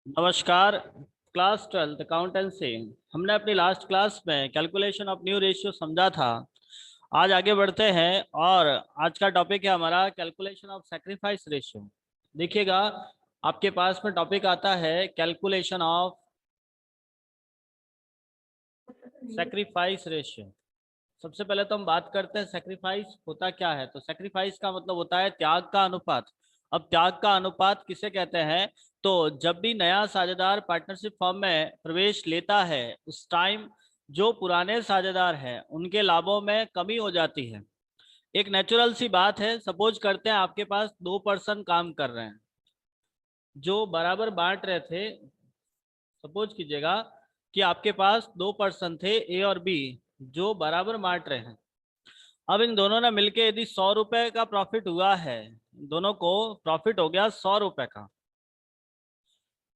नमस्कार। Class 12 accountancy. हमने अपनी लास्ट क्लास में कैलकुलेशन ऑफ न्यू रेशियो समझा था। आज आगे बढ़ते हैं और आज का टॉपिक है हमारा कैलकुलेशन ऑफ सैक्रिफाइस रेशियो। देखिएगा, आपके पास में टॉपिक आता है कैलकुलेशन ऑफ सैक्रिफाइस रेशियो। सबसे पहले तो हम बात करते हैं सैक्रिफाइस होता क्या है। तो सैक्रिफाइस का मतलब होता है त्याग का अनुपात। अब त्याग का अनुपात किसे कहते हैं? तो जब भी नया साझेदार पार्टनरशिप फर्म में प्रवेश लेता है उस टाइम जो पुराने साझेदार हैं उनके लाभों में कमी हो जाती है। एक नेचुरल सी बात है। सपोज करते हैं आपके पास 2 पर्सन काम कर रहे हैं जो बराबर बांट रहे थे। सपोज कीजिएगा कि आपके पास 2 पर्सन थे ए और बी जो बराबर बांट रहे हैं। अब इन दोनों ने मिलके यदि 100 रुपए का प्रॉफिट हुआ है, दोनों को प्रॉफिट हो गया 100 रुपए का,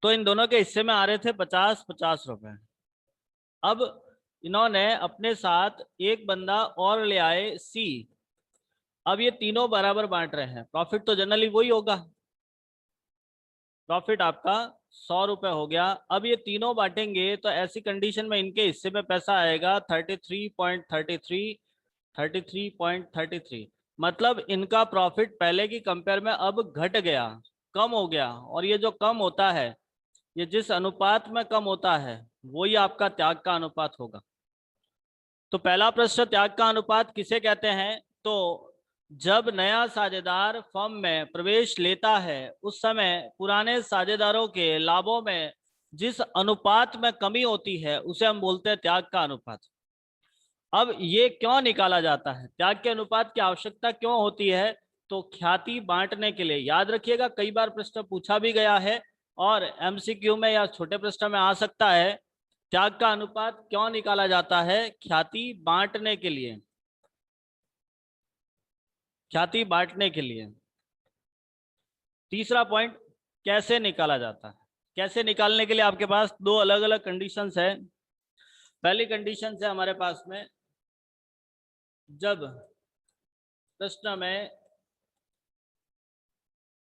तो इन दोनों के हिस्से में आ रहे थे 50-50 रुपए। अब इन्होंने अपने साथ एक बंदा और ले आए सी। अब ये तीनों बराबर बांट रहे हैं, प्रॉफिट तो जनरली वही होगा। प्रॉफिट आपका 100 रुपए हो गया। अब ये तीनों बांटेंगे तो ऐसी कंडीशन में इनके हिस्से में पैसा आएगा 33.33 मतलब इनका प्रॉफिट पहले की कंपेयर में अब घट गया, कम हो गया। और ये जो कम होता है, ये जिस अनुपात में कम होता है वही आपका त्याग का अनुपात होगा। तो पहला प्रश्न, त्याग का अनुपात किसे कहते हैं? तो जब नया साझेदार फर्म में प्रवेश लेता है उस समय पुराने साझेदारों के लाभों में जिस अनुपात में कमी होती है उसे हम बोलते हैं त्याग का अनुपात। अब ये क्यों निकाला जाता है, त्याग के अनुपात की आवश्यकता क्यों होती है? तो ख्याति बांटने के लिए। याद रखिएगा, कई बार प्रश्न पूछा भी गया है और एमसीक्यू में या छोटे प्रश्न में आ सकता है। त्याग का अनुपात क्यों निकाला जाता है? ख्याति बांटने के लिए। ख्याति बांटने के लिए। तीसरा पॉइंट, कैसे निकाला जाता है? कैसे निकालने के लिए आपके पास दो अलग अलग कंडीशंस है। पहली कंडीशन है हमारे पास में, जब प्रश्न में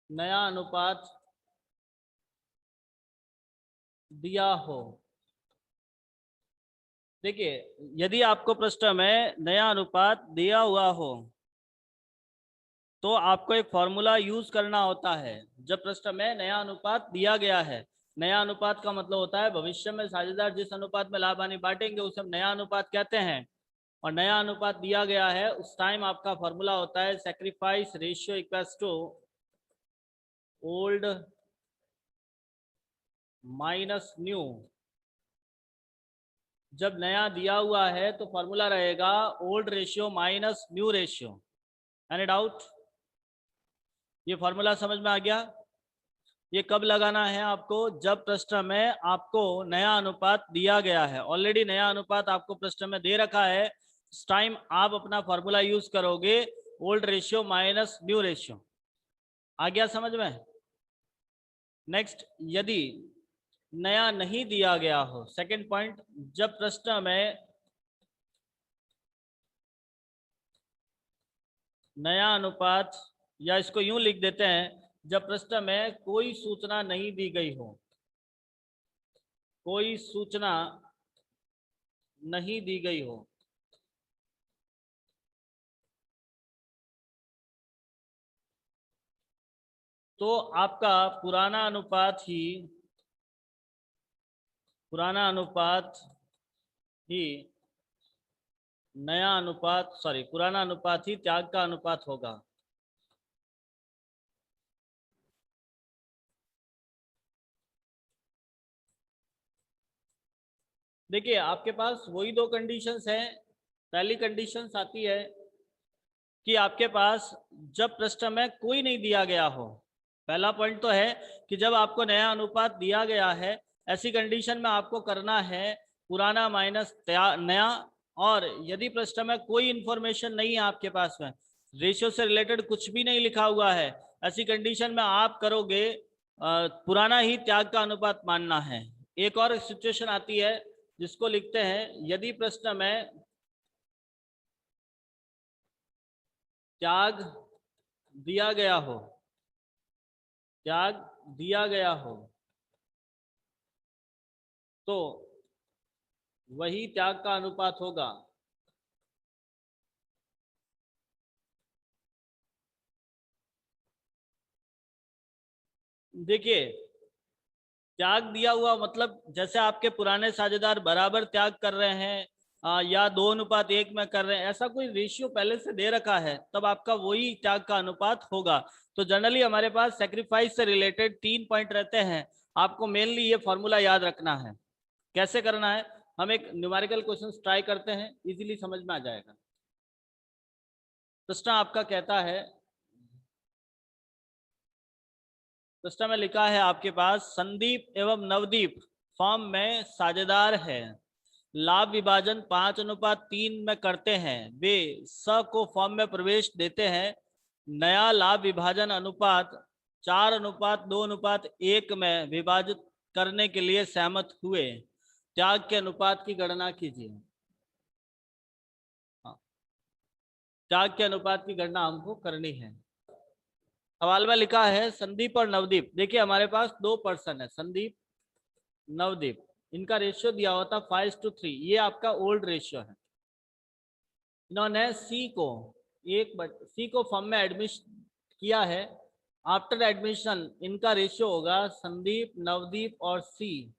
नया अनुपात दिया हो। देखिए, यदि आपको प्रश्न में नया अनुपात दिया हुआ हो तो आपको एक फॉर्मूला यूज करना होता है। जब प्रश्न में नया अनुपात दिया गया है, नया अनुपात का मतलब होता है भविष्य में साझेदार जिस अनुपात में लाभ हानि बांटेंगे उसे हम नया अनुपात कहते हैं। और नया अनुपात दिया गया है उस टाइम आपका फॉर्मूला होता है sacrifice ratio equals to old minus new. जब नया दिया हुआ है तो फॉर्मूला रहेगा old ratio minus new ratio. Any doubt? ये फॉर्मूला समझ में आ गया? ये कब लगाना है आपको? जब प्रश्न में आपको नया अनुपात दिया गया है। ऑलरेडी नया अनुपात आपको प्रश्न में दे रखा है, इस टाइम आप अपना फॉर्मूला यूज करोगे old ratio minus new ratio. आ गया समझ में? नेक्स्ट, यदि नया नहीं दिया गया हो, सेकंड पॉइंट, जब प्रश्न में नया अनुपात, या इसको यूं लिख देते हैं, जब प्रश्न में कोई सूचना नहीं दी गई हो, कोई सूचना नहीं दी गई हो, तो आपका पुराना अनुपात ही नया अनुपात, सॉरी, पुराना अनुपात ही त्याग का अनुपात होगा। देखिए, आपके पास वही दो कंडीशंस हैं। पहली कंडीशंस आती है कि आपके पास जब प्रश्न में कोई नहीं दिया गया हो। पहला पॉइंट तो है कि जब आपको नया अनुपात दिया गया है, ऐसी कंडीशन में आपको करना है पुराना माइनस नया। और यदि प्रश्न में कोई इंफॉर्मेशन नहीं है आपके पास में, रेशियो से रिलेटेड कुछ भी नहीं लिखा हुआ है, ऐसी कंडीशन में आप करोगे पुराना ही त्याग का अनुपात मानना है। एक और सिचुएशन आती है जिसको लिखते हैं, यदि प्रश्न में त्याग दिया गया हो, त्याग दिया गया हो तो वही त्याग का अनुपात होगा। देखिए, त्याग दिया हुआ मतलब जैसे आपके पुराने साझेदार बराबर त्याग कर रहे हैं या 2:1 में कर रहे हैं, ऐसा कोई रेशियो पहले से दे रखा है, तब आपका वही त्याग का अनुपात होगा। तो जनरली हमारे पास सेक्रीफाइस से रिलेटेड 3 पॉइंट रहते हैं। आपको मेनली ये फॉर्मूला याद रखना है। कैसे करना है, हम एक न्यूमेरिकल क्वेश्चन ट्राई करते हैं, इजीली समझ में आ जाएगा। प्रश्न आपका कहता है, प्रश्न में लिखा है आपके पास, संदीप एवं नवदीप फॉर्म में साझेदार है, लाभ विभाजन 5:3 में करते हैं, वे स को फॉर्म में प्रवेश देते हैं, नया लाभ विभाजन अनुपात 4:2:1 में विभाजित करने के लिए सहमत हुए, त्याग के अनुपात की गणना कीजिए। त्याग के अनुपात की गणना हमको करनी है। सवाल में लिखा है संदीप और नवदीप। देखिए हमारे पास 2 पर्सन है, संदीप नवदीप, इनका रेशियो दिया हुआ था 5:3। ये आपका ओल्ड रेशियो है। इन्होंने सी को फॉर्म में एडमिशन किया है। आफ्टर एडमिशन इनका रेशियो होगा संदीप, नवदीप और सी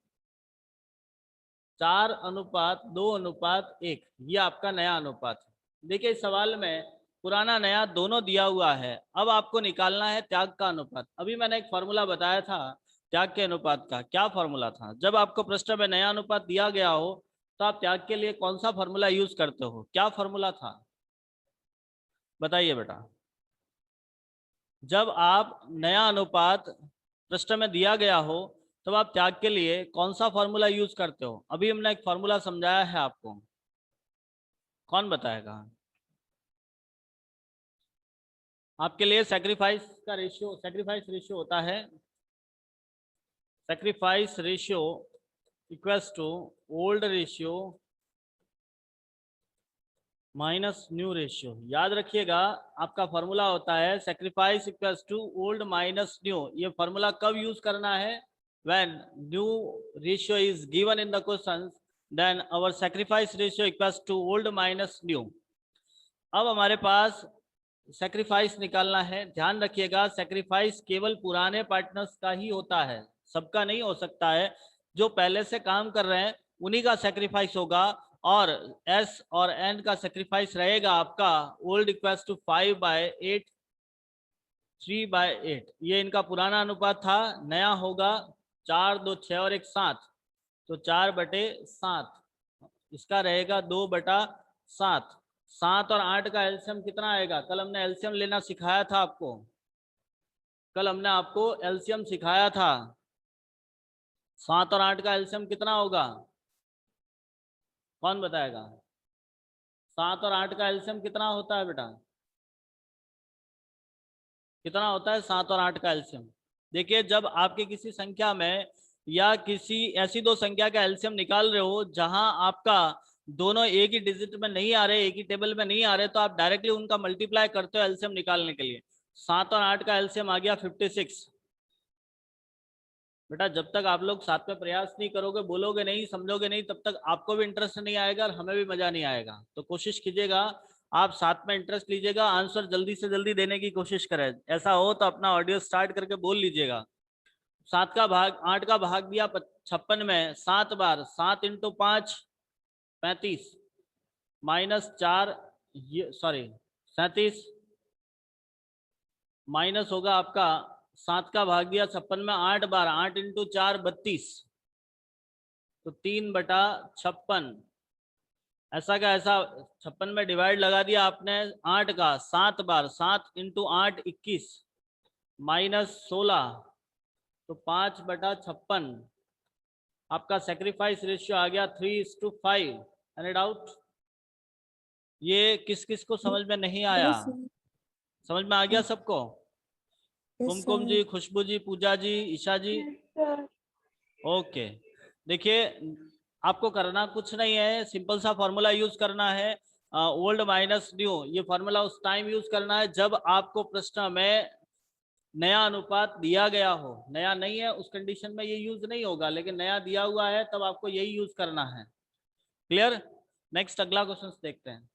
4:2:1। ये आपका नया अनुपात है। देखिए इस सवाल में पुराना नया दोनों दिया हुआ है। अब आपको निकालना है त्याग का अनुपात। अभी मैंने एक फॉर्मूला बताया था त्याग के अनुपात का। क्या फॉर्मूला था? जब आपको प्रश्न में नया अनुपात दिया गया हो तो आप त्याग के लिए कौन सा फॉर्मूला यूज करते हो? क्या फॉर्मूला था, बताइए बेटा। जब आप नया अनुपात प्रश्न में दिया गया हो तब आप त्याग के लिए कौन सा फॉर्मूला यूज करते हो? अभी हमने एक फॉर्मूला समझाया है आपको, कौन बताएगा? आपके लिए सेक्रीफाइस रेशियो होता है, sacrifice ratio equals to old ratio minus new ratio. याद रखिएगा आपका फॉर्मूला होता है sacrifice equals to old minus new. ये फॉर्मूला कब यूज करना है? When new ratio is given in the question, then our sacrifice ratio equals to old minus new. अब हमारे पास सेक्रीफाइस निकालना है। ध्यान रखिएगा सेक्रीफाइस केवल पुराने पार्टनर्स का ही होता है, सबका नहीं हो सकता है। जो पहले से काम कर रहे हैं उन्हीं का सेक्रीफाइस होगा, और एस और एन का सेक्रीफाइस रहेगा आपका ओल्ड इक्वल्स टू 5/8 3/8। ये इनका पुराना अनुपात था। नया होगा 4, 2, 6 और 1 7, तो 4/7। इसका रहेगा 2/7। 7 और 8 का एलसीएम कितना आएगा? कल हमने एलसीएम लेना सिखाया था आपको, कल हमने आपको एलसीएम सिखाया था। 7 और 8 का एलसीएम कितना होगा? कौन बताएगा? 7 और 8 का एलसीएम कितना होता है बेटा? कितना होता है 7 और 8 का एलसीएम? देखिए जब आपके किसी संख्या में या किसी ऐसी दो संख्या का एलसीएम निकाल रहे हो जहां आपका दोनों एक ही डिजिट में नहीं आ रहे, एक ही टेबल में नहीं आ रहे, तो आप डायरेक्टली उनका मल्टीप्लाई करते हो एलसीएम निकालने के लिए। 7 और 8 का एलसीएम आ गया 56। बेटा जब तक आप लोग साथ में प्रयास नहीं करोगे, बोलोगे नहीं, समझोगे नहीं, तब तक आपको भी इंटरेस्ट नहीं आएगा और हमें भी मजा नहीं आएगा। तो कोशिश कीजिएगा आप साथ में इंटरेस्ट लीजिएगा, आंसर जल्दी से जल्दी देने की कोशिश करें। ऐसा हो तो अपना ऑडियो स्टार्ट करके बोल लीजिएगा। 7 का भाग 8 का भाग दिया 56 में 7 बार, 7 × 5 35 -4 सॉरी 37 माइनस होगा आपका 7 का भाग दिया 56 में 8 बार, 8 × 4 32, तो 3/56। ऐसा का ऐसा 56 में डिवाइड लगा दिया आपने 8 का 7 बार, 7 × 8 21 -16, तो 5/56। आपका सेक्रीफाइस रेशियो आ गया 3:5। Any doubt? ये किस किस को समझ में नहीं आया? समझ में आ गया सबको? कुमकुम जी, खुशबू जी, पूजा जी, ईशा जी, ओके। देखिए आपको करना कुछ नहीं है, सिंपल सा फॉर्मूला यूज करना है, ओल्ड माइनस न्यू। ये फॉर्मूला उस टाइम यूज करना है जब आपको प्रश्न में नया अनुपात दिया गया हो, नया नहीं है उस कंडीशन में ये यूज नहीं होगा, लेकिन नया दिया हुआ है तब आपको यही यूज करना है। क्लियर? नेक्स्ट अगला क्वेश्चन देखते हैं।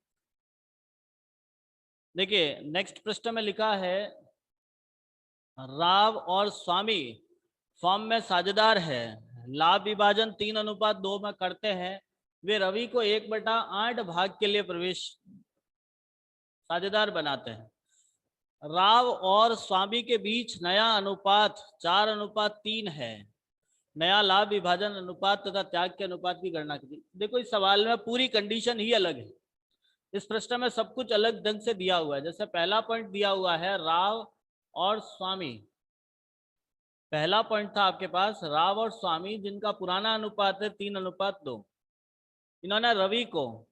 देखिए नेक्स्ट प्रश्न में लिखा है राव और स्वामी फॉर्म में साझेदार है, लाभ विभाजन 3:2 में करते हैं, वे रवि को 1/8 भाग के लिए प्रवेश साझेदार बनाते हैं। राव और स्वामी के बीच नया अनुपात 4:3 है, नया लाभ विभाजन अनुपात तथा त्याग के अनुपात की गणना कीजिए। देखो इस सवाल में पूरी कंडीशन ही अलग है, इस प्रश्न में सब कुछ अलग ढंग से दिया हुआ है। जैसे पहला पॉइंट दिया हुआ है राव और स्वामी, पहला पॉइंट था आपके पास राव और स्वामी जिनका पुराना अनुपात है 3:2, इन्होंने रवि को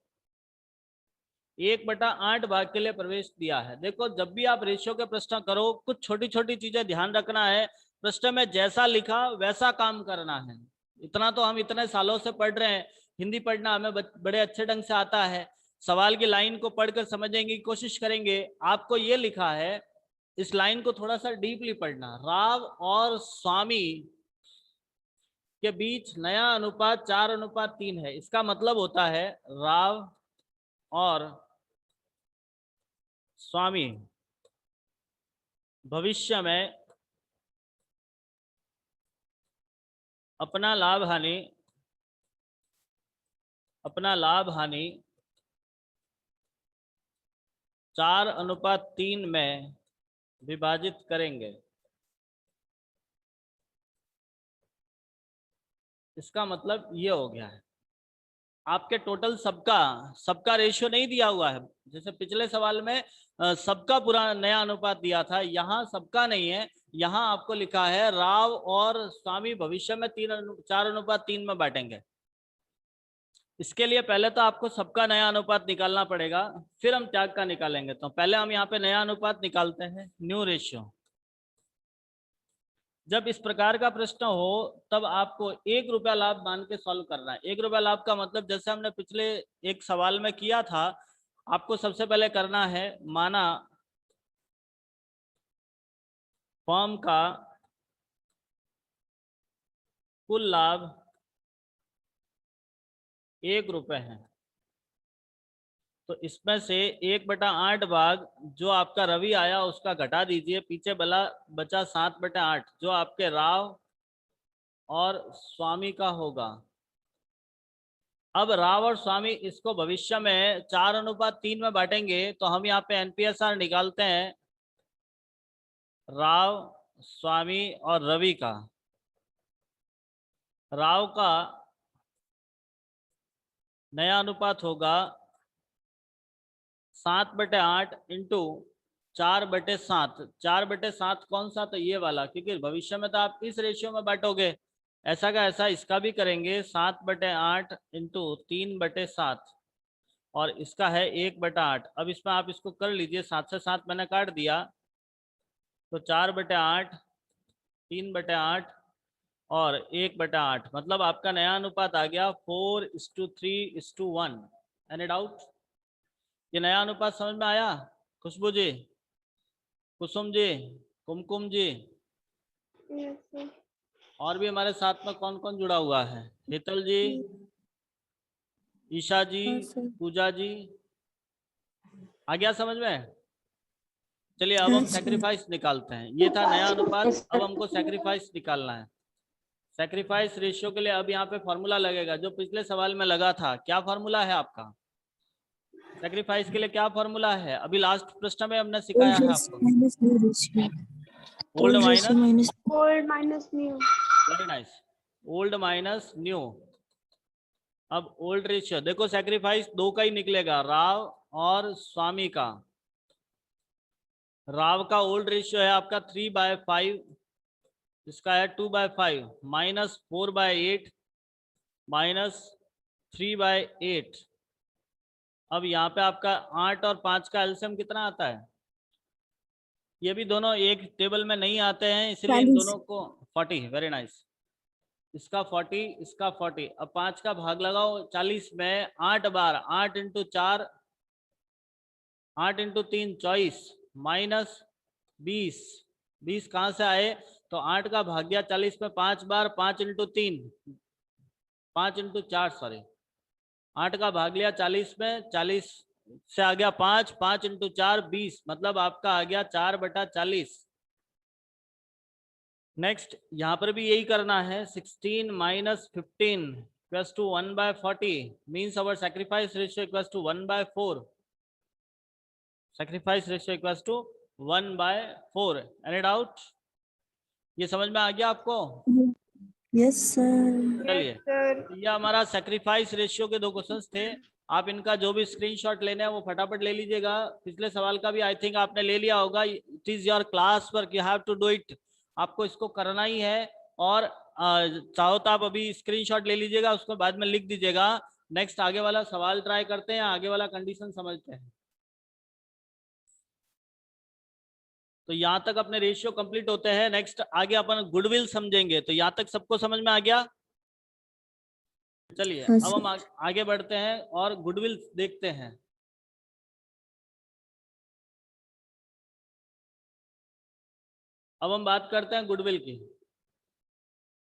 1/8 भाग के लिए प्रवेश दिया है। देखो जब भी आप रेशियो के प्रश्न करो कुछ छोटी छोटी चीजें ध्यान रखना है, प्रश्न में जैसा लिखा वैसा काम करना है। इतना तो हम इतने सालों से पढ़ रहे हैं, हिंदी पढ़ना हमें बड़े अच्छे ढंग से आता है, सवाल की लाइन को पढ़कर समझने की कोशिश करेंगे। आपको ये लिखा है, इस लाइन को थोड़ा सा डीपली पढ़ना, राव और स्वामी के बीच नया अनुपात 4:3 है। इसका मतलब होता है राव और स्वामी भविष्य में अपना लाभ हानि 4:3 में विभाजित करेंगे। इसका मतलब ये हो गया है, आपके टोटल सबका रेशियो नहीं दिया हुआ है। जैसे पिछले सवाल में सबका पुराना नया अनुपात दिया था, यहाँ सबका नहीं है, यहाँ आपको लिखा है राव और स्वामी भविष्य में 4:3 में बांटेंगे। इसके लिए पहले तो आपको सबका नया अनुपात निकालना पड़ेगा, फिर हम त्याग का निकालेंगे। तो पहले हम यहाँ पे नया अनुपात निकालते हैं, न्यू रेशियो। जब इस प्रकार का प्रश्न हो तब आपको 1 रुपया लाभ मान के सॉल्व करना है। 1 रुपया लाभ का मतलब जैसे हमने पिछले एक सवाल में किया था, आपको सबसे पहले करना है माना फर्म का कुल लाभ 1 रुपये है, तो इसमें से 1/8 भाग जो आपका रवि आया उसका घटा दीजिए, पीछे बचा 7/8 जो आपके राव और स्वामी का होगा। अब राव और स्वामी इसको भविष्य में 4:3 में बांटेंगे, तो हम यहाँ पे एनपीएसआर निकालते हैं राव, स्वामी और रवि का। राव का नया अनुपात होगा 7/8 इंटू 4/7। 4/7 कौन सा? तो ये वाला, क्योंकि भविष्य में तो आप इस रेशियो में बांटोगे, ऐसा का ऐसा इसका भी करेंगे 7/8 इंटू 3/7 और इसका है 1/8। अब इसमें आप इसको कर लीजिए, 7 से 7 मैंने काट दिया, तो 4/8, 3/8 और 1/8, मतलब आपका नया अनुपात आ गया 4:3:1। Any doubt? ये नया अनुपात समझ में आया? खुशबू जी, कुसुम जी, कुमकुम जी, और भी हमारे साथ में कौन कौन जुड़ा हुआ है? शीतल जी, ईशा जी, पूजा जी, आ गया समझ में? चलिए अब हम सैक्रिफाइस निकालते हैं। ये था नया अनुपात, अब हमको सैक्रिफाइस निकालना है। सैक्रिफाइस रेशियो के लिए अब यहाँ पे फॉर्मूला लगेगा जो पिछले सवाल में लगा था। क्या फॉर्मूला है आपका सैक्रिफाइस के लिए? क्या फॉर्मूला है? अभी लास्ट प्रश्न में हमने सिखाया है आपको, old minus new. Very nice, old minus new. अब ओल्ड रेशियो देखो, सैक्रिफाइस 2 का ही निकलेगा, राव और स्वामी का। राव का ओल्ड रेशियो है आपका 3/5, इसका है 2/5, -4/8 -3/8। अब यहाँ पे आपका 8 और 5 का एलसीएम कितना आता है? ये भी दोनों एक टेबल में नहीं आते हैं, इसलिए इन दोनों को 40। वेरी नाइस, इसका 40, इसका 40। अब 5 का भाग लगाओ 40 में, 8 बार 8 इंटू 4, 8 इंटू 3 24, -20, 20 कहाँ से आए? तो 8 का भाग गया 40 में 5 बार, 5 इंटू 3, 5 इंटू 4 सॉरी, 8 का भाग लिया 40 में, 40 से आ गया 5, 5 इंटू 4 20, मतलब आपका आ गया 4/40। नेक्स्ट यहाँ पर भी यही करना है, 16 minus 15 equals to 1/40 means our sacrifice ratio equals to 1/4। Sacrifice ratio equals to 1/4। Any doubt? ये समझ में आ गया आपको? Yes sir. चलिए, तो ये हमारा सैक्रिफाइस रेशियो के 2 क्वेश्चंस थे। आप इनका जो भी स्क्रीनशॉट लेना है वो फटाफट ले लीजिएगा। पिछले सवाल का भी आई थिंक आपने ले लिया होगा। It is your class work, you have to do it. आपको इसको करना ही है। और चाहो तो आप अभी स्क्रीनशॉट ले लीजिएगा, उसको बाद में लिख दीजिएगा। नेक्स्ट आगे वाला सवाल ट्राई करते हैं, आगे वाला कंडीशन समझते हैं। तो यहाँ तक अपने रेशियो कंप्लीट होते हैं। नेक्स्ट आगे अपन गुडविल समझेंगे। तो यहाँ तक सबको समझ में आ गया? चलिए हाँ अब हम सर। आगे बढ़ते हैं और गुडविल देखते हैं। अब हम बात करते हैं गुडविल की,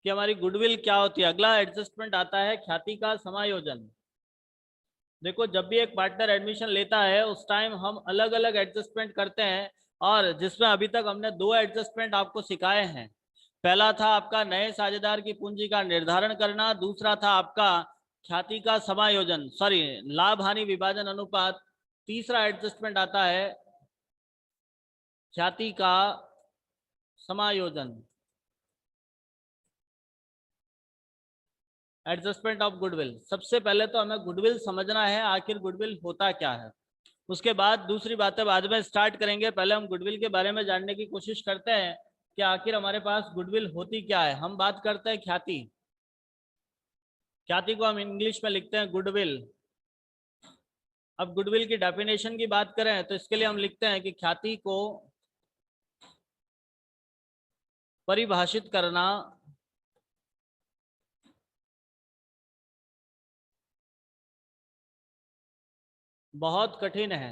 कि हमारी गुडविल क्या होती है। अगला एडजस्टमेंट आता है ख्याति का समायोजन। देखो, जब भी एक पार्टनर एडमिशन लेता है उस टाइम हम अलग अलग एडजस्टमेंट करते हैं, और जिसमें अभी तक हमने 2 एडजस्टमेंट आपको सिखाए हैं। पहला था आपका नए साझेदार की पूंजी का निर्धारण करना, दूसरा था आपका ख्याति का समायोजन, सॉरी लाभ हानि विभाजन अनुपात। तीसरा एडजस्टमेंट आता है ख्याति का समायोजन, एडजस्टमेंट ऑफ गुडविल। सबसे पहले तो हमें गुडविल समझना है, आखिर गुडविल होता क्या है। उसके बाद दूसरी बातें बाद में स्टार्ट करेंगे। पहले हम गुडविल के बारे में जानने की कोशिश करते हैं कि आखिर हमारे पास गुडविल होती क्या है। हम बात करते हैं ख्याति। ख्याति को हम इंग्लिश में लिखते हैं गुडविल। अब गुडविल की डेफिनेशन की बात करें तो इसके लिए हम लिखते हैं कि ख्याति को परिभाषित करना बहुत कठिन है।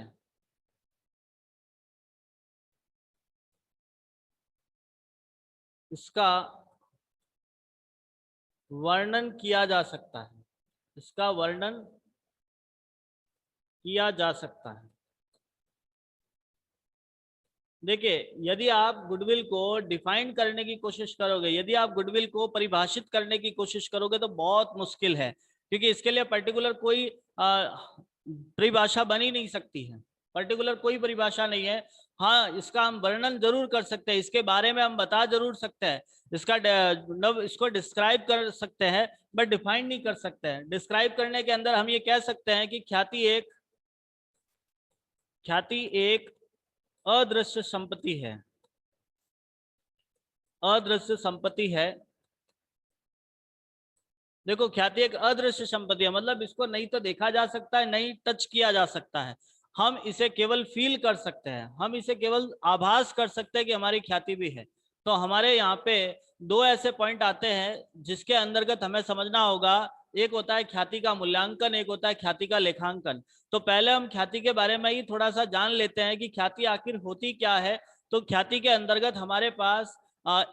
इसका वर्णन किया जा सकता है, इसका वर्णन किया जा सकता है। देखिए, यदि आप गुडविल को डिफाइन करने की कोशिश करोगे, यदि आप गुडविल को परिभाषित करने की कोशिश करोगे तो बहुत मुश्किल है, क्योंकि इसके लिए पर्टिकुलर कोई परिभाषा बन ही नहीं सकती है। पर्टिकुलर कोई परिभाषा नहीं है। हाँ, इसका हम वर्णन जरूर कर सकते हैं, इसके बारे में हम बता जरूर सकते हैं, इसको डिस्क्राइब कर सकते हैं, बट डिफाइन नहीं कर सकते हैं। डिस्क्राइब करने के अंदर हम ये कह सकते हैं कि ख्याति एक अदृश्य संपत्ति है। अदृश्य संपत्ति है। देखो, ख्याति एक अदृश्य संपत्ति है, मतलब इसको नहीं तो देखा जा सकता है, नहीं टच किया जा सकता है। हम इसे केवल फील कर सकते हैं, हम इसे केवल आभास कर सकते हैं कि हमारी ख्याति भी है। तो हमारे यहाँ पे 2 ऐसे पॉइंट आते हैं जिसके अंतर्गत हमें समझना होगा। एक होता है ख्याति का मूल्यांकन, एक होता है ख्याति का लेखांकन। तो पहले हम ख्याति के बारे में ही थोड़ा सा जान लेते हैं कि ख्याति आखिर होती क्या है। तो ख्याति के अंतर्गत हमारे पास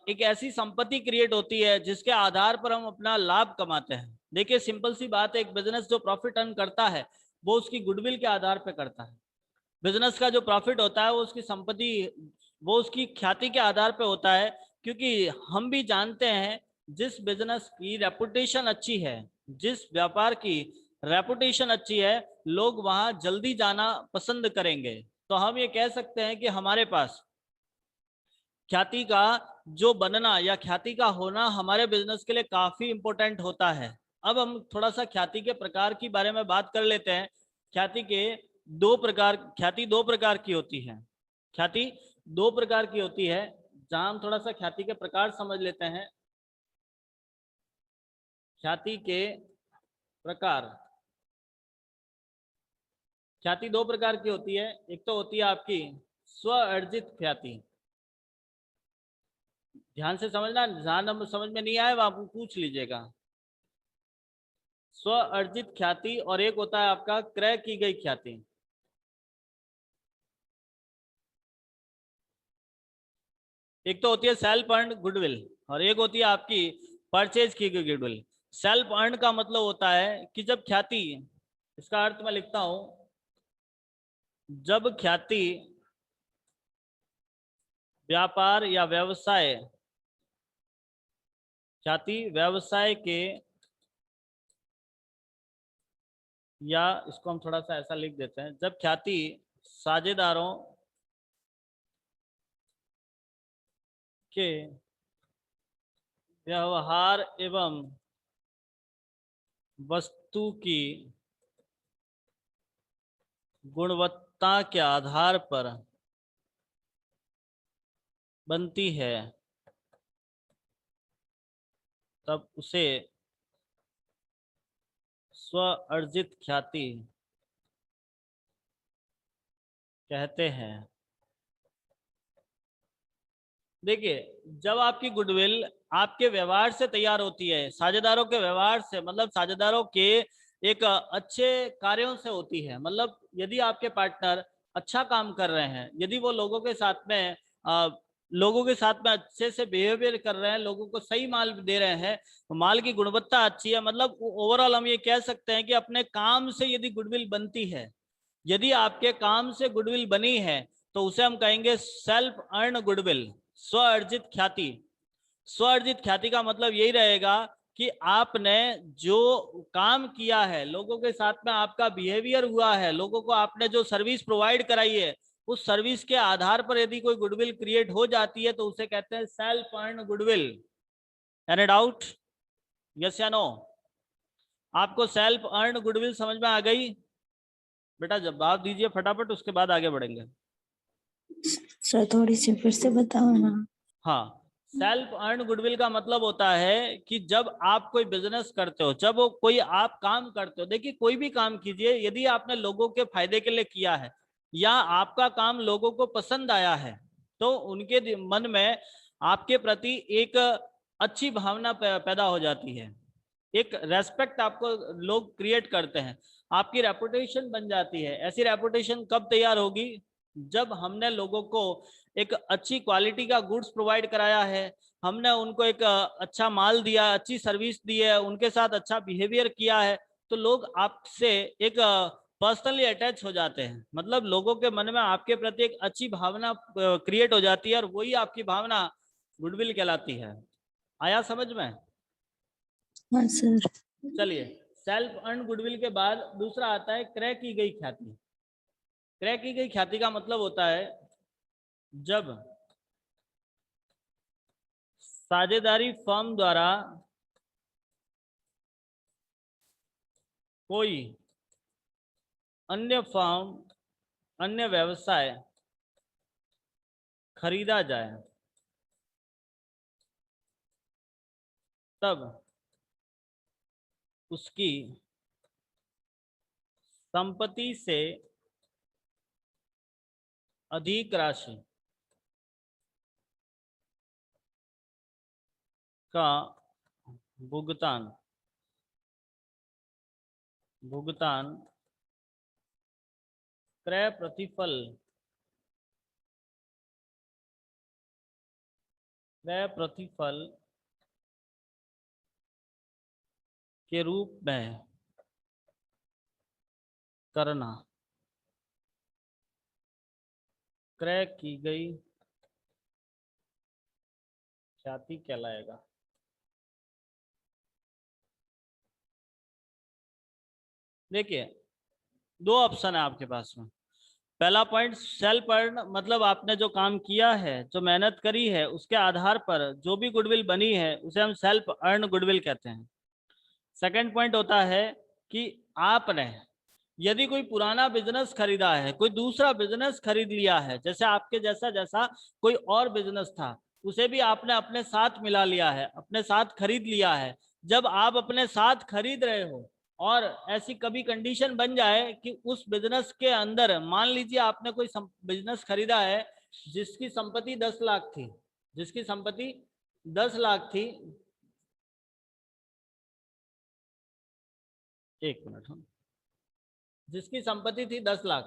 एक ऐसी संपत्ति क्रिएट होती है जिसके आधार पर हम अपना लाभ कमाते हैं। देखिए, सिंपल सी बात है, एक बिजनेस जो प्रॉफिट अर्न करता है वो उसकी गुडविल के आधार पर करता है। बिजनेस का जो प्रॉफिट होता है वो उसकी संपत्ति, वो उसकी ख्याति के आधार पर होता है। क्योंकि हम भी जानते हैं, जिस बिजनेस की रेपुटेशन अच्छी है, जिस व्यापार की रेपुटेशन अच्छी है, लोग वहां जल्दी जाना पसंद करेंगे। तो हम ये कह सकते हैं कि हमारे पास ख्याति का जो बनना या ख्याति का होना हमारे बिजनेस के लिए काफी इंपॉर्टेंट होता है। अब हम थोड़ा सा ख्याति के प्रकार की बारे में बात कर लेते हैं। ख्याति दो प्रकार की होती है। ख्याति 2 प्रकार की होती है। जहां हम थोड़ा सा ख्याति के प्रकार समझ लेते हैं। ख्याति के प्रकार, ख्याति 2 प्रकार की होती है। एक तो होती है आपकी स्व अर्जित ख्याति। ध्यान से समझना, ध्यान समझ में नहीं आए आप पूछ लीजिएगा। स्व अर्जित ख्याति और एक होता है आपका क्रय की गई ख्याति। एक तो होती है सेल्फ अर्न गुडविल और एक होती है आपकी परचेज की गई गुडविल। सेल्फ अर्न का मतलब होता है कि जब ख्याति, इसका अर्थ मैं लिखता हूं, जब ख्याति व्यापार या व्यवसाय, ख्याति व्यवसाय के, या इसको हम थोड़ा सा ऐसा लिख देते हैं, जब ख्याति साझेदारों के व्यवहार एवं वस्तु की गुणवत्ता के आधार पर बनती है, तब उसे स्व अर्जित ख्याति कहते हैं। देखिए, जब आपकी गुडविल आपके व्यवहार से तैयार होती है, साझेदारों के व्यवहार से, मतलब साझेदारों के एक अच्छे कार्यों से होती है। मतलब यदि आपके पार्टनर अच्छा काम कर रहे हैं, यदि वो लोगों के साथ में अच्छे से बिहेवियर कर रहे हैं, लोगों को सही माल दे रहे हैं, माल की गुणवत्ता अच्छी है, मतलब ओवरऑल हम ये कह सकते हैं कि अपने काम से यदि गुडविल बनती है, यदि आपके काम से गुडविल बनी है, तो उसे हम कहेंगे सेल्फ अर्न गुडविल, स्व अर्जित ख्याति। स्व अर्जित ख्याति का मतलब यही रहेगा कि आपने जो काम किया है, लोगों के साथ में आपका बिहेवियर हुआ है, लोगों को आपने जो सर्विस प्रोवाइड कराई है, उस सर्विस के आधार पर यदि कोई गुडविल क्रिएट हो जाती है, तो उसे कहते हैं self earn goodwill. Any doubt? Yes या नो? आपको सेल्फ अर्न गुडविल समझ में आ गई? बेटा जवाब दीजिए फटाफट, उसके बाद आगे बढ़ेंगे। सर थोड़ी सी फिर से बताओ ना। हाँ, सेल्फ अर्न गुडविल का मतलब होता है कि जब आप कोई बिजनेस करते हो, जब वो कोई आप काम करते हो, देखिए कोई भी काम कीजिए, यदि आपने लोगों के फायदे के लिए किया है या आपका काम लोगों को पसंद आया है, तो उनके मन में आपके प्रति एक अच्छी भावना पैदा हो जाती है, एक रेस्पेक्ट आपको लोग क्रिएट करते हैं, आपकी रेपुटेशन बन जाती है। ऐसी रेपुटेशन कब तैयार होगी? जब हमने लोगों को एक अच्छी क्वालिटी का गुड्स प्रोवाइड कराया है, हमने उनको एक अच्छा माल दिया, अच्छी सर्विस दी है, उनके साथ अच्छा बिहेवियर किया है, तो लोग आपसे एक पर्सनली अटैच हो जाते हैं। मतलब लोगों के मन में आपके प्रति एक अच्छी भावना क्रिएट हो जाती है और वही आपकी भावना गुडविल कहलाती है। आया समझ में? हाँ सर। चलिए, सेल्फ अर्न गुडविल के बाद दूसरा आता है क्रय की गई ख्याति। क्रय की गई ख्याति का मतलब होता है जब साझेदारी फर्म द्वारा कोई अन्य फर्म, अन्य व्यवसाय खरीदा जाए, तब उसकी संपत्ति से अधिक राशि का भुगतान भुगतान क्रय प्रतिफल के रूप में करना क्रय की गई ख्याति कहलाएगा। देखिए, दो ऑप्शन है आपके पास में। पहला पॉइंट, सेल्फ अर्न, मतलब आपने जो काम किया है, जो मेहनत करी है, उसके आधार पर जो भी गुडविल बनी है, उसे हम सेल्फ अर्न गुडविल कहते हैं। सेकंड पॉइंट होता है कि आपने यदि कोई पुराना बिजनेस खरीदा है, कोई दूसरा बिजनेस खरीद लिया है, जैसे आपके जैसा जैसा कोई और बिजनेस था, उसे भी आपने अपने साथ मिला लिया है, अपने साथ खरीद लिया है। जब आप अपने साथ खरीद रहे हो और ऐसी कभी कंडीशन बन जाए कि उस बिजनेस के अंदर, मान लीजिए आपने कोई बिजनेस खरीदा है जिसकी संपत्ति 10 लाख थी, जिसकी संपत्ति 10 लाख थी, एक मिनट, हम, जिसकी संपत्ति थी 10 लाख,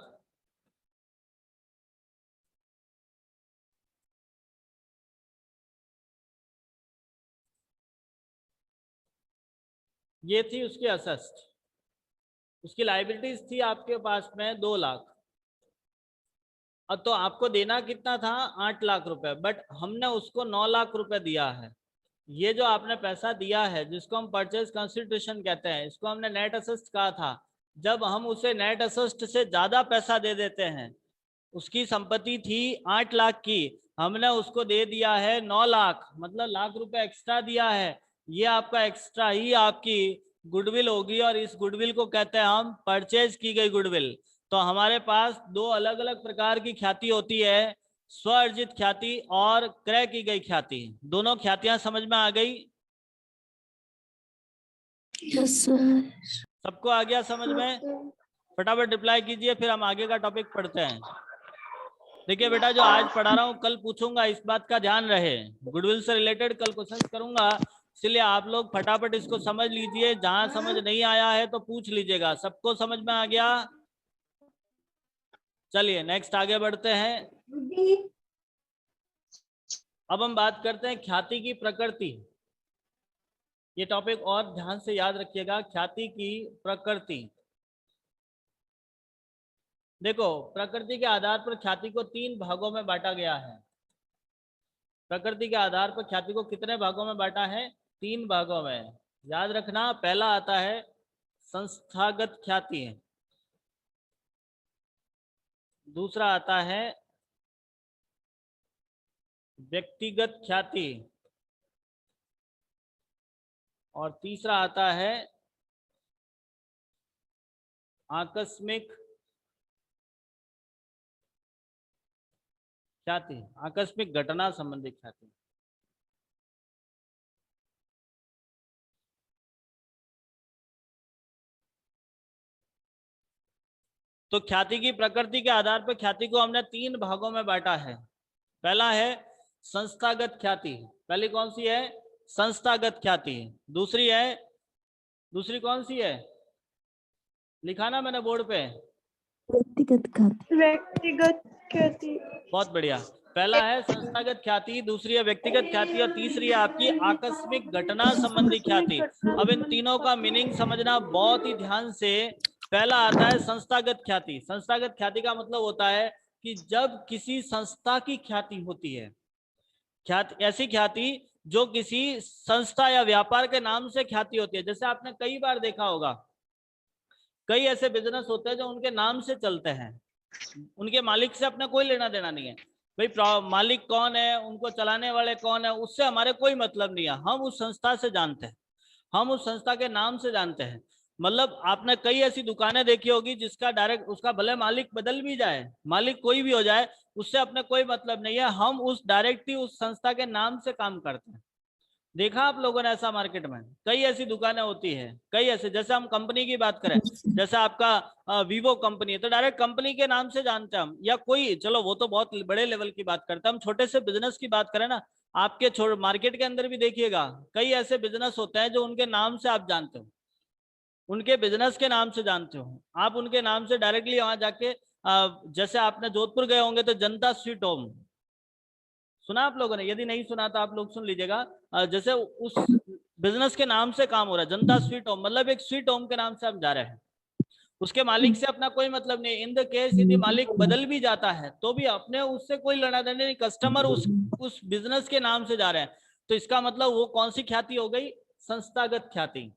ये थी उसकी असेस्ट, उसकी लाइबिलिटीज थी आपके पास में 2 लाख। अब तो आपको देना कितना था 8 लाख रुपए, बट हमने उसको 9 लाख रुपए दिया है। ये जो आपने पैसा दिया है जिसको हम परचेज कंसिडरेशन कहते हैं, इसको हमने नेट असेस्ट कहा था। जब हम उसे नेट असेस्ट से ज्यादा पैसा दे देते हैं, उसकी संपत्ति थी 8 लाख की, हमने उसको दे दिया है 9 लाख, मतलब लाख रुपए एक्स्ट्रा दिया है। ये आपका एक्स्ट्रा ही आपकी गुडविल होगी, और इस गुडविल को कहते हैं हम परचेज की गई गुडविल। तो हमारे पास 2 अलग अलग प्रकार की ख्याति होती है, स्व अर्जित ख्याति और क्रय की गई ख्याति। दोनों ख्यातियां समझ में आ गई? Yes sir. सबको आ गया समझ में? फटाफट रिप्लाई कीजिए, फिर हम आगे का टॉपिक पढ़ते हैं। देखिए बेटा, जो आज पढ़ा रहा हूँ कल पूछूंगा, इस बात का ध्यान रहे। गुडविल से रिलेटेड कल क्वेश्चन करूंगा, इसलिए आप लोग फटाफट इसको समझ लीजिए। जहां समझ नहीं आया है तो पूछ लीजिएगा। सबको समझ में आ गया? चलिए नेक्स्ट आगे बढ़ते हैं। अब हम बात करते हैं ख्याति की प्रकृति। ये टॉपिक और ध्यान से याद रखिएगा, ख्याति की प्रकृति। देखो, प्रकृति के आधार पर ख्याति को 3 भागों में बांटा गया है। प्रकृति के आधार पर ख्याति को कितने भागों में बांटा है? 3 भागों में। याद रखना, पहला आता है संस्थागत ख्याति, दूसरा आता है व्यक्तिगत ख्याति, और तीसरा आता है आकस्मिक ख्याति, आकस्मिक घटना संबंधी ख्याति। तो ख्याति की प्रकृति के आधार पर ख्याति को हमने 3 भागों में बांटा है। पहला है संस्थागत ख्याति। पहली कौन सी है? संस्थागत ख्याति। दूसरी कौन सी है? लिखा ना मैंने बोर्ड पे, व्यक्तिगत ख्याति। व्यक्तिगत ख्याति। बहुत बढ़िया। पहला है संस्थागत ख्याति, दूसरी है व्यक्तिगत ख्याति, और तीसरी है आपकी आकस्मिक घटना संबंधी ख्याति। अब इन तीनों का मीनिंग समझना बहुत ही ध्यान से। पहला आता है संस्थागत ख्याति। संस्थागत ख्याति का मतलब होता है कि जब किसी संस्था की ख्याति होती है, ऐसी ख्याति जो किसी संस्था या व्यापार के नाम से ख्याति होती है। जैसे आपने कई बार देखा होगा, कई ऐसे बिजनेस होते हैं जो उनके नाम से चलते हैं, उनके मालिक से अपना कोई लेना देना नहीं है। भाई मालिक कौन है, उनको चलाने वाले कौन है, उससे हमारे कोई मतलब नहीं है। हम उस संस्था से जानते हैं, हम उस संस्था के नाम से जानते हैं। मतलब आपने कई ऐसी दुकानें देखी होगी जिसका डायरेक्ट, उसका भले मालिक बदल भी जाए, मालिक कोई भी हो जाए, उससे अपने कोई मतलब नहीं है। हम उस डायरेक्टली उस संस्था के नाम से काम करते हैं। देखा आप लोगों ने ऐसा? मार्केट में कई ऐसी दुकानें होती है, कई ऐसे। जैसे हम कंपनी की बात करें, जैसे आपका वीवो कंपनी है, तो डायरेक्ट कंपनी के नाम से जानते हैं हम। या कोई, चलो वो तो बहुत बड़े लेवल की बात करते हैं, हम छोटे से बिजनेस की बात करें ना, आपके मार्केट के अंदर भी देखिएगा कई ऐसे बिजनेस होते हैं जो उनके नाम से आप जानते हो, उनके बिजनेस के नाम से जानते हो आप, उनके नाम से डायरेक्टली वहां जाके जैसे आपने जोधपुर गए होंगे तो जनता स्वीट होम सुना आप लोगों ने? यदि नहीं सुना तो आप लोग सुन लीजिएगा। जैसे उस बिजनेस के नाम से काम हो रहा है, जनता स्वीट होम, मतलब एक स्वीट होम के नाम से हम जा रहे हैं। उसके मालिक से अपना कोई मतलब नहीं। इन द केस यदि मालिक बदल भी जाता है तो भी अपने उससे कोई लेना देना नहीं, कस्टमर उस बिजनेस के नाम से जा रहे हैं। तो इसका मतलब वो कौन सी ख्याति हो गई? संस्थागत ख्याति।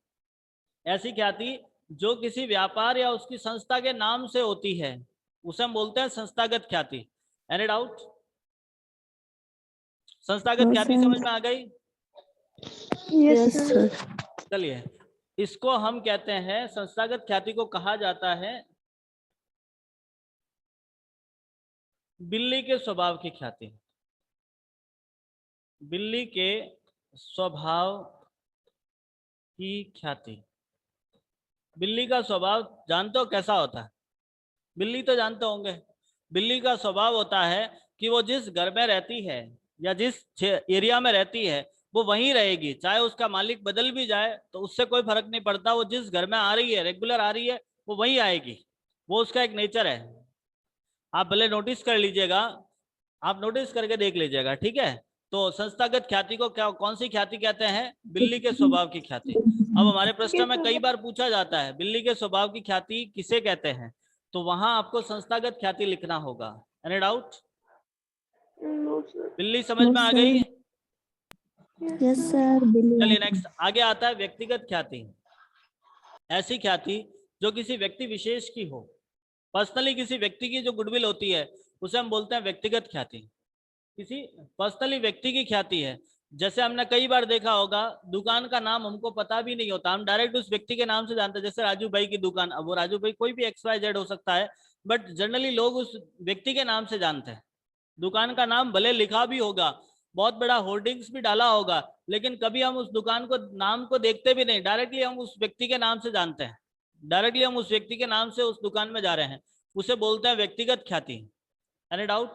ऐसी ख्याति जो किसी व्यापार या उसकी संस्था के नाम से होती है, उसे हम बोलते हैं संस्थागत ख्याति। Any doubt? संस्थागत ख्याति समझ में आ गई? Yes sir. चलिए, इसको हम कहते हैं, संस्थागत ख्याति को कहा जाता है बिल्ली के स्वभाव की ख्याति। बिल्ली के स्वभाव की ख्याति। बिल्ली का स्वभाव जानते हो कैसा होता है? बिल्ली तो जानते होंगे। बिल्ली का स्वभाव होता है कि वो जिस घर में रहती है या जिस एरिया में रहती है वो वहीं रहेगी, चाहे उसका मालिक बदल भी जाए तो उससे कोई फर्क नहीं पड़ता। वो जिस घर में आ रही है, रेगुलर आ रही है, वो वहीं आएगी। वो उसका एक नेचर है। आप भले नोटिस कर लीजिएगा, आप नोटिस करके देख लीजिएगा, ठीक है? तो संस्थागत ख्याति को क्या कौन सी ख्याति कहते हैं? बिल्ली के स्वभाव की ख्याति। अब हमारे प्रश्न में कई बार पूछा जाता है बिल्ली के स्वभाव की ख्याति किसे कहते हैं, तो वहां आपको संस्थागत ख्याति लिखना होगा। Any doubt? No sir. बिल्ली समझ No, में आ sir. गई? यस सर, बिल्ली चलिए नेक्स्ट आगे आता है व्यक्तिगत ख्याति। ऐसी ख्याति जो किसी व्यक्ति विशेष की हो, पर्सनली किसी व्यक्ति की जो गुडविल होती है उसे हम बोलते हैं व्यक्तिगत ख्याति। किसी पर्सनली व्यक्ति की ख्याति है। जैसे हमने कई बार देखा होगा दुकान का नाम हमको पता भी नहीं होता, हम डायरेक्ट उस व्यक्ति के नाम से जानते हैं। जैसे राजू भाई की दुकान, अब वो राजू भाई कोई भी XYZ हो सकता है, बट जनरली लोग उस व्यक्ति के नाम से जानते हैं। दुकान का नाम भले लिखा भी होगा, बहुत बड़ा होर्डिंग्स भी डाला होगा, लेकिन कभी हम उस दुकान को नाम को देखते भी नहीं, डायरेक्टली हम उस व्यक्ति के नाम से जानते हैं। डायरेक्टली हम उस व्यक्ति के नाम से उस दुकान में जा रहे हैं, उसे बोलते हैं व्यक्तिगत ख्याति। Any doubt?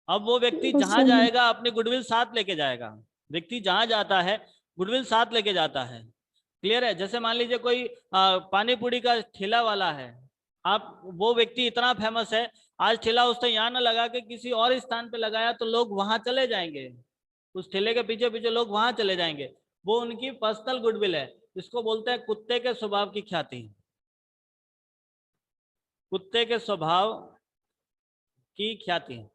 अब वो व्यक्ति जहां जाएगा अपनी गुडविल साथ लेके जाएगा। व्यक्ति जहां जाता है गुडविल साथ लेके जाता है। क्लियर है? जैसे मान लीजिए कोई पानी पूरी का ठेला वाला है, आप वो व्यक्ति इतना फेमस है, आज ठेला उसने यहाँ ना लगा के किसी और स्थान पे लगाया तो लोग वहां चले जाएंगे, उस ठेले के पीछे पीछे लोग वहां चले जाएंगे। वो उनकी पर्सनल गुडविल है। इसको बोलते हैं कुत्ते के स्वभाव की ख्याति। कुत्ते के स्वभाव की ख्याति।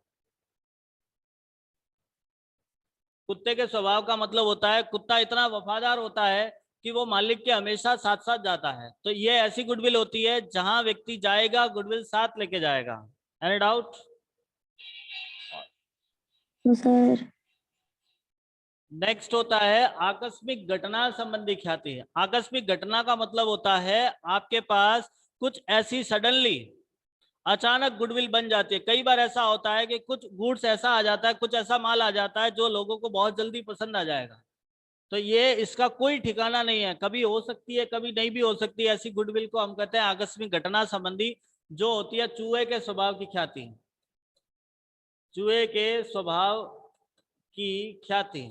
कुत्ते के स्वभाव का मतलब होता है कुत्ता इतना वफादार होता है कि वो मालिक के हमेशा साथ साथ जाता है। तो ये ऐसी गुडविल होती है जहां व्यक्ति जाएगा गुडविल साथ लेके जाएगा। Any doubt? सर। नेक्स्ट होता है आकस्मिक घटना संबंधी ख्याति। आकस्मिक घटना का मतलब होता है आपके पास कुछ ऐसी सडनली अचानक गुडविल बन जाती है। कई बार ऐसा होता है कि कुछ गुड्स ऐसा आ जाता है, कुछ ऐसा माल आ जाता है जो लोगों को बहुत जल्दी पसंद आ जाएगा। तो ये इसका कोई ठिकाना नहीं है, कभी हो सकती है कभी नहीं भी हो सकती है। ऐसी गुडविल को हम कहते हैं आकस्मिक घटना संबंधी, जो होती है चूहे के स्वभाव की ख्याति। चूहे के स्वभाव की ख्याति,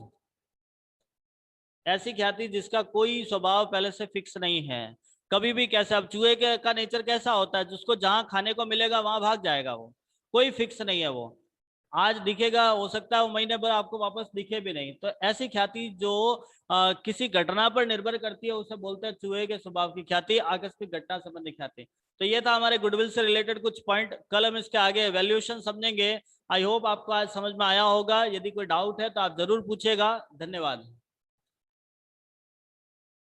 ऐसी ख्याति जिसका कोई स्वभाव पहले से फिक्स नहीं है, कभी भी कैसा। अब चूहे का नेचर कैसा होता है, जिसको जहां खाने को मिलेगा वहां भाग जाएगा, वो कोई फिक्स नहीं है। वो आज दिखेगा, हो सकता है वो महीने भर आपको वापस दिखे भी नहीं। तो ऐसी ख्याति जो किसी घटना पर निर्भर करती है उसे बोलते हैं चूहे के स्वभाव की ख्याति, आकस्मिक घटना संबंधी ख्याति। तो ये था हमारे गुडविल से रिलेटेड कुछ पॉइंट। कल हम इसके आगे वैल्यूएशन समझेंगे। आई होप आपको आज समझ में आया होगा। यदि कोई डाउट है तो आप जरूर पूछेगा। धन्यवाद।